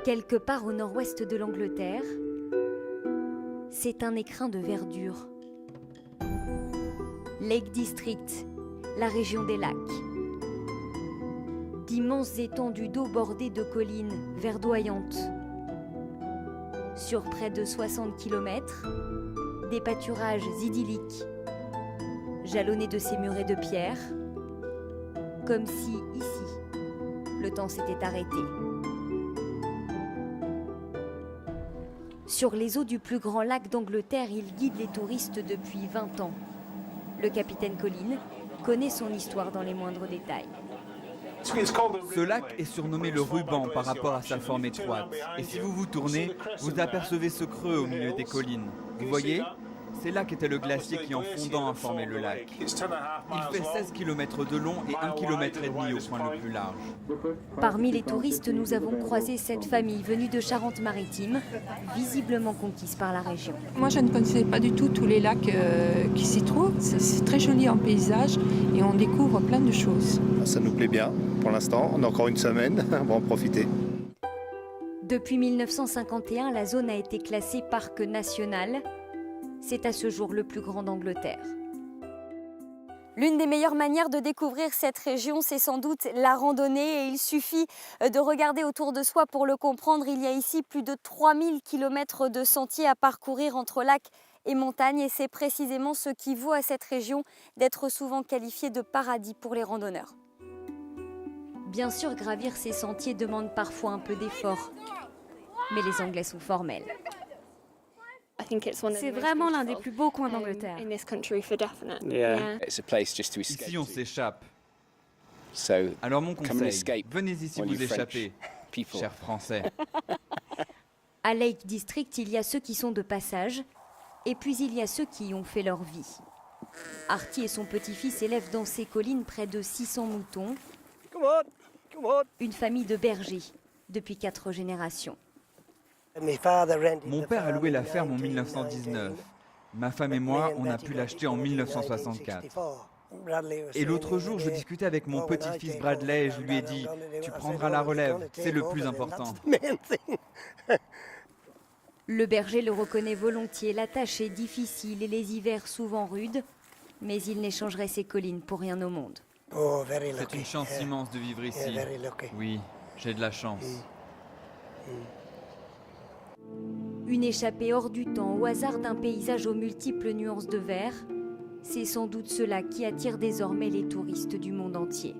Quelque part au nord-ouest de l'Angleterre, c'est un écrin de verdure. Lake District, la région des lacs. D'immenses étendues d'eau bordées de collines verdoyantes. Sur près de 60 km, des pâturages idylliques, jalonnés de ces murets de pierre, comme si, ici, le temps s'était arrêté. Sur les eaux du plus grand lac d'Angleterre, il guide les touristes depuis 20 ans. Le capitaine Colin connaît son histoire dans les moindres détails. Ce lac est surnommé le ruban par rapport à sa forme étroite. Et si vous vous tournez, vous apercevez ce creux au milieu des collines. Vous voyez ? C'est là qu'était le glacier qui, en fondant, a formé le lac. Il fait 16 km de long et 1,5 km au point le plus large. Parmi les touristes, nous avons croisé cette famille venue de Charente-Maritime, visiblement conquise par la région. Moi, je ne connaissais pas du tout tous les lacs qui s'y trouvent. C'est très joli en paysage et on découvre plein de choses. Ça nous plaît bien pour l'instant. On a encore une semaine, on va en profiter. Depuis 1951, la zone a été classée parc national. C'est à ce jour le plus grand d'Angleterre. L'une des meilleures manières de découvrir cette région, c'est sans doute la randonnée. Et il suffit de regarder autour de soi pour le comprendre. Il y a ici plus de 3000 km de sentiers à parcourir entre lacs et montagnes. Et c'est précisément ce qui vaut à cette région d'être souvent qualifiée de paradis pour les randonneurs. Bien sûr, gravir ces sentiers demande parfois un peu d'effort. Mais les Anglais sont formels. C'est vraiment l'un des plus beaux coins d'Angleterre. Ici, on s'échappe. Alors mon conseil, venez ici vous échapper, chers Français. À Lake District, il y a ceux qui sont de passage, et puis il y a ceux qui y ont fait leur vie. Artie et son petit-fils élèvent dans ces collines près de 600 moutons, une famille de bergers depuis 4 générations. Mon père a loué la ferme en 1919. Ma femme et moi, on a pu l'acheter en 1964. Et l'autre jour, je discutais avec mon petit-fils Bradley et je lui ai dit « Tu prendras la relève, c'est le plus important. » Le berger le reconnaît volontiers, la tâche est difficile et les hivers souvent rudes, mais il n'échangerait ses collines pour rien au monde. C'est une chance immense de vivre ici. Oui, j'ai de la chance. Une échappée hors du temps au hasard d'un paysage aux multiples nuances de vert, c'est sans doute cela qui attire désormais les touristes du monde entier.